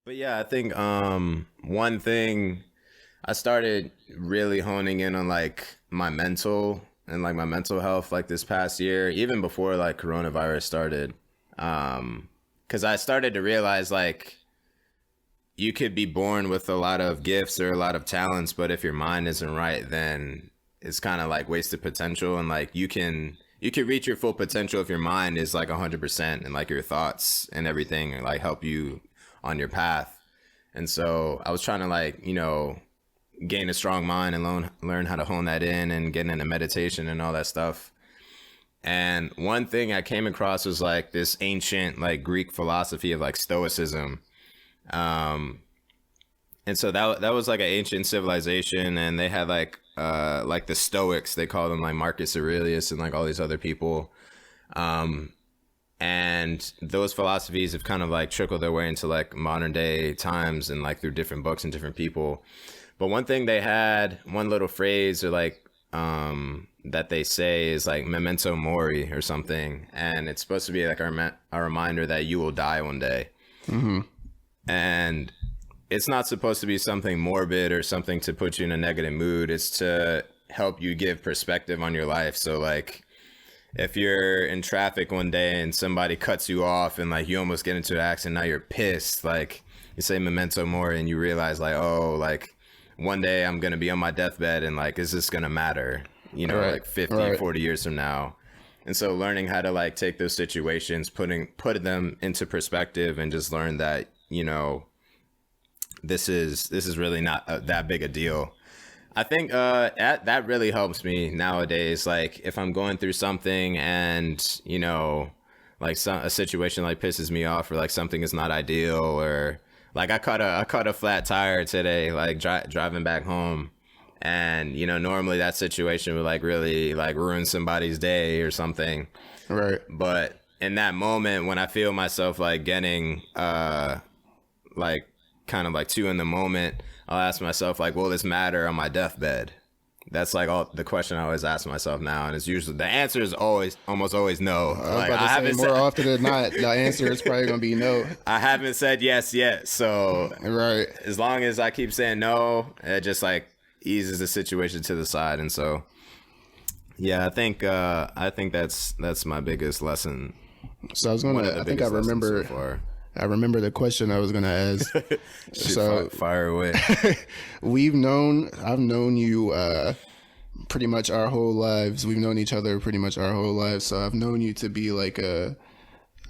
But yeah, I think one thing I started really honing in on like my mental and like my mental health like this past year, even before like coronavirus started. Because I started to realize like you could be born with a lot of gifts or a lot of talents, but if your mind isn't right, then it's kind of like wasted potential. And like you can reach your full potential if your mind is like 100% and like your thoughts and everything like help you on your path. And so I was trying to like, gain a strong mind and learn how to hone that in and get into meditation and all that stuff. And one thing I came across was like this ancient like Greek philosophy of like stoicism. Um, and so that was like an ancient civilization, and they had like the Stoics, they call them like Marcus Aurelius and like all these other people. Um, and those philosophies have kind of like trickled their way into like modern day times and like through different books and different people. But one thing they had, one little phrase or like that they say is like memento mori or something, and it's supposed to be like a reminder that you will die one day. Mm-hmm. And it's not supposed to be something morbid or something to put you in a negative mood. It's to help you give perspective on your life. So like if you're in traffic one day and somebody cuts you off and like you almost get into an accident, now you're pissed, like you say memento mori and you realize like, oh, like one day I'm gonna be on my deathbed and like, is this gonna matter, Right. like 50, Right. 40 years from now. And so learning how to like take those situations, put them into perspective and just learn that, this is really not that big a deal. I think that really helps me nowadays. Like if I'm going through something and like a situation like pisses me off or like something is not ideal, or like I caught a flat tire today, like driving back home, and normally that situation would like really like ruin somebody's day or something. Right. But in that moment when I feel myself like getting like kind of like too in the moment, I'll ask myself like, will this matter on my deathbed? That's like all the question I always ask myself now, and it's usually the answer is almost always no. I was Like about to I say haven't more said, often than not, the answer is probably gonna be no. I haven't said yes yet. So Right. as long as I keep saying no, it just like eases the situation to the side. And so yeah, I think that's my biggest lesson. So I was One gonna. of the I think I biggest lessons remember. so far. I remember the question I was gonna ask. Shoot, So fire away. I've known you pretty much our whole lives. We've known each other pretty much our whole lives. So I've known you to be like a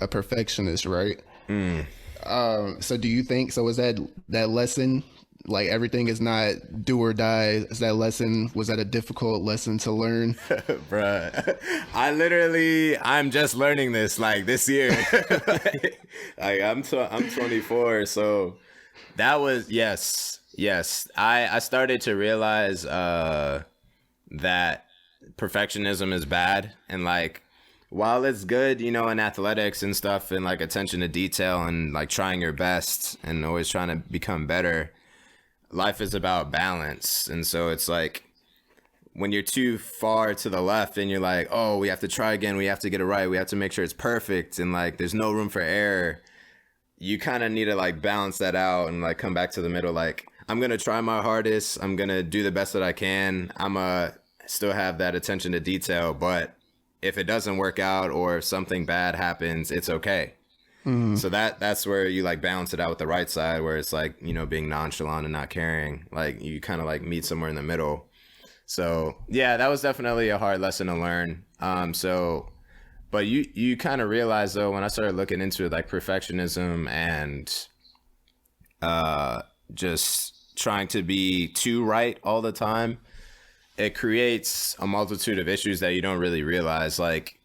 perfectionist, right? So do you think so? Was that lesson like everything is not do or die? Is that lesson, was that a difficult lesson to learn? Bruh, I'm just learning this like this year. like I'm 24, so that was yes. I started to realize that perfectionism is bad, and like while it's good, in athletics and stuff and like attention to detail and like trying your best and always trying to become better, life is about balance. And so it's like when you're too far to the left and you're like, oh, we have to try again, we have to get it right, we have to make sure it's perfect, and like there's no room for error, you kind of need to like balance that out and like come back to the middle. Like I'm gonna try my hardest, I'm gonna do the best that I can, I'm still have that attention to detail, but if it doesn't work out or if something bad happens, it's okay. So that's where you like balance it out with the right side, where it's like, being nonchalant and not caring. Like you kind of like meet somewhere in the middle. So yeah, that was definitely a hard lesson to learn. But you kind of realize though, when I started looking into like perfectionism and just trying to be too right all the time, it creates a multitude of issues that you don't really realize. Like,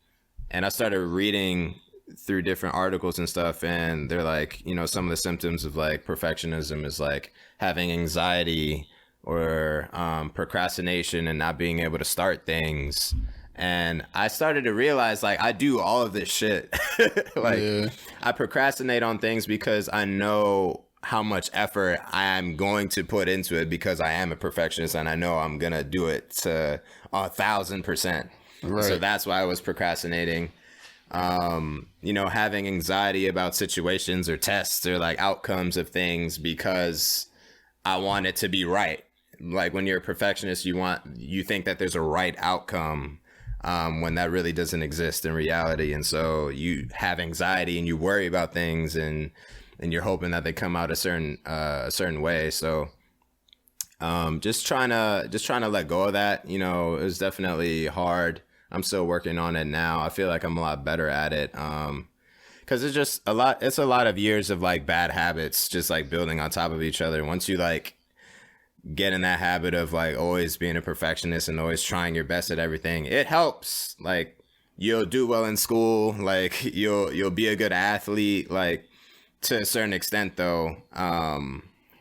and I started reading through different articles and stuff, and they're like, some of the symptoms of like perfectionism is like having anxiety or procrastination and not being able to start things. And I started to realize like I do all of this shit. Like Yeah. I procrastinate on things because I know how much effort I am going to put into it, because I am a perfectionist and I know I'm gonna do it to 1,000%. Right. So that's why I was procrastinating. You know, having anxiety about situations or tests or like outcomes of things because I want it to be right. Like when you're a perfectionist, you think that there's a right outcome, when that really doesn't exist in reality. And so you have anxiety and you worry about things, and you're hoping that they come out a certain way. So just trying to let go of that. You know, it was definitely hard. I'm still working on it now. I feel like I'm a lot better at it. Cause it's a lot of years of like bad habits, just like building on top of each other. Once you like get in that habit of like always being a perfectionist and always trying your best at everything, it helps. Like you'll do well in school, like you'll be a good athlete, like to a certain extent though.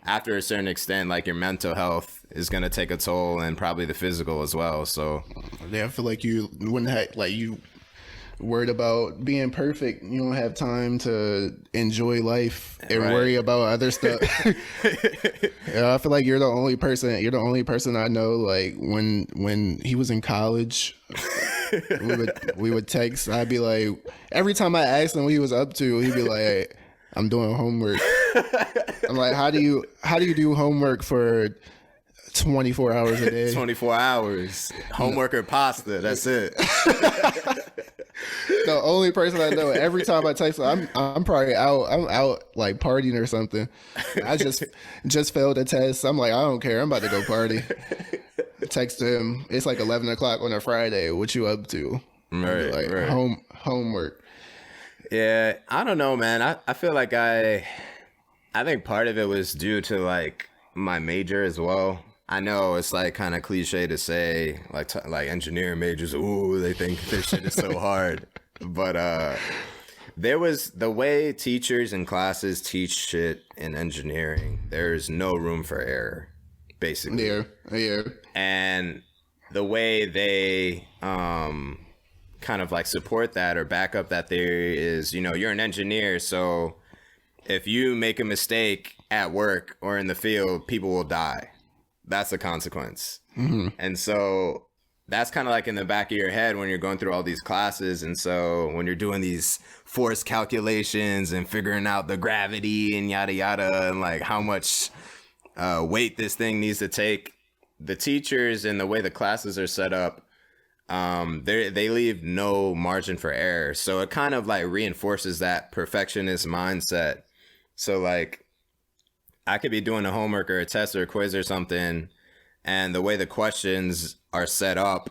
After a certain extent, like your mental health is going to take a toll, and probably the physical as well. So Yeah, I feel like you wouldn't have, like, you worried about being perfect. You don't have time to enjoy life and Right. worry about other stuff. Yeah, I feel like you're the only person I know. Like when he was in college, we would text. I'd be like, every time I asked him what he was up to, he'd be like, "Hey, I'm doing homework." I'm like, how do you do homework for 24 hours a day? 24 hours, homework or pasta. That's it. The only person I know, every time I text him, I'm probably out. I'm out like partying or something. I just failed a test. I'm like, I don't care. I'm about to go party. Text him. It's like 11 o'clock on a Friday. What you up to? Right, Like right. homework. Yeah, I don't know, man. I feel like I think part of it was due to like my major as well. I know it's like kind of cliche to say, like like engineering majors, ooh, they think this shit is so hard. But there was the way teachers and classes teach shit in engineering, there's no room for error, basically. Yeah. And the way they kind of like support that or back up that theory is, you know, you're an engineer, so if you make a mistake at work or in the field, people will die. That's the consequence. Mm-hmm. And so that's kind of like in the back of your head when you're going through all these classes. And so when you're doing these force calculations and figuring out the gravity and yada yada, and like how much weight this thing needs to take, the teachers and the way the classes are set up, they leave no margin for error. So it kind of like reinforces that perfectionist mindset. So like I could be doing a homework or a test or a quiz or something, and the way the questions are set up,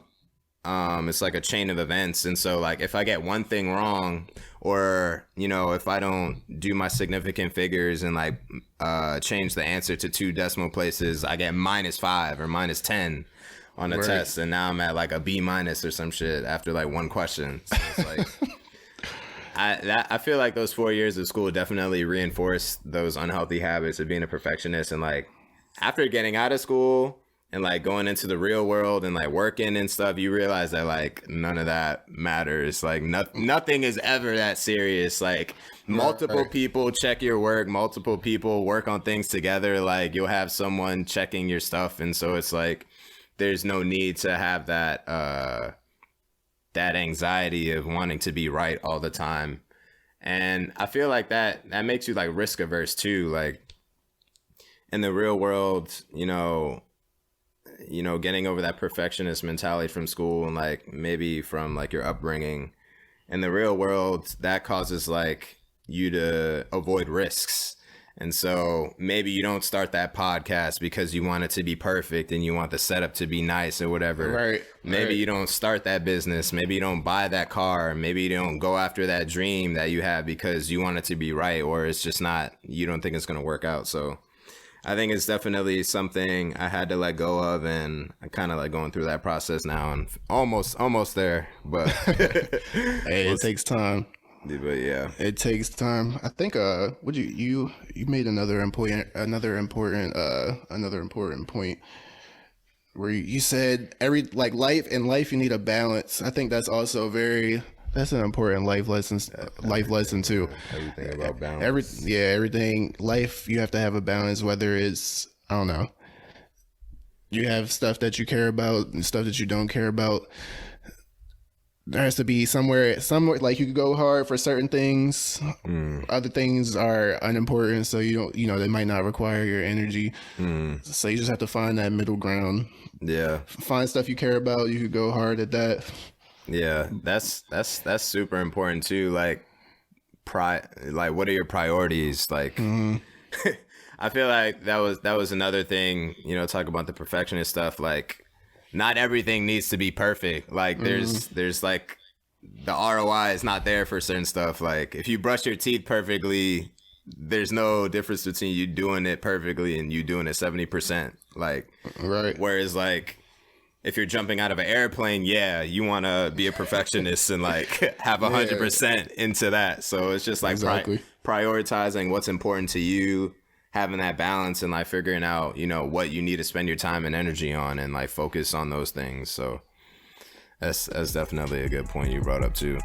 it's like a chain of events. And so like if I get one thing wrong, or you know, if I don't do my significant figures and like change the answer to 2 decimal places, I get -5 or -10 on a test, and now I'm at like a B- or some shit after like one question. So it's like I feel like those 4 years of school definitely reinforced those unhealthy habits of being a perfectionist. And like after getting out of school and like going into the real world and like working and stuff, you realize that like none of that matters. Like nothing is ever that serious. Like multiple people check your work, multiple people work on things together. Like you'll have someone checking your stuff, and so it's like there's no need to have that anxiety of wanting to be right all the time. And I feel like that makes you like risk averse too. Like in the real world, you know, getting over that perfectionist mentality from school and like maybe from like your upbringing, in the real world, that causes like you to avoid risks. And so maybe you don't start that podcast because you want it to be perfect and you want the setup to be nice or whatever. Right. Maybe you don't start that business. Maybe you don't buy that car. Maybe you don't go after that dream that you have because you want it to be right, or it's just not, you don't think it's going to work out. So I think it's definitely something I had to let go of, and I kind of like going through that process now and almost there, but Hey, it takes time. But yeah, It takes time. I think would you made another important point where you said life you need a balance. I think that's also that's an important life lesson too. everything about balance. Everything life, you have to have a balance, whether it's, I don't know, you have stuff that you care about and stuff that you don't care about. there has to be somewhere like you could go hard for certain things. Other things are unimportant, so you don't, they might not require your energy. So you just have to find that middle ground. Yeah. Find stuff you care about. You could go hard at that. Yeah. That's super important too. Like what are your priorities? Like I feel like that was another thing, talk about the perfectionist stuff. Like not everything needs to be perfect. Like there's like the ROI is not there for certain stuff. Like if you brush your teeth perfectly, there's no difference between you doing it perfectly and you doing it 70%. Like, right. Whereas like if you're jumping out of an airplane, yeah, you want to be a perfectionist and like have 100% into that. So it's just like exactly. Prioritizing what's important to you, having that balance, and like figuring out, what you need to spend your time and energy on, and like focus on those things. So that's definitely a good point you brought up too.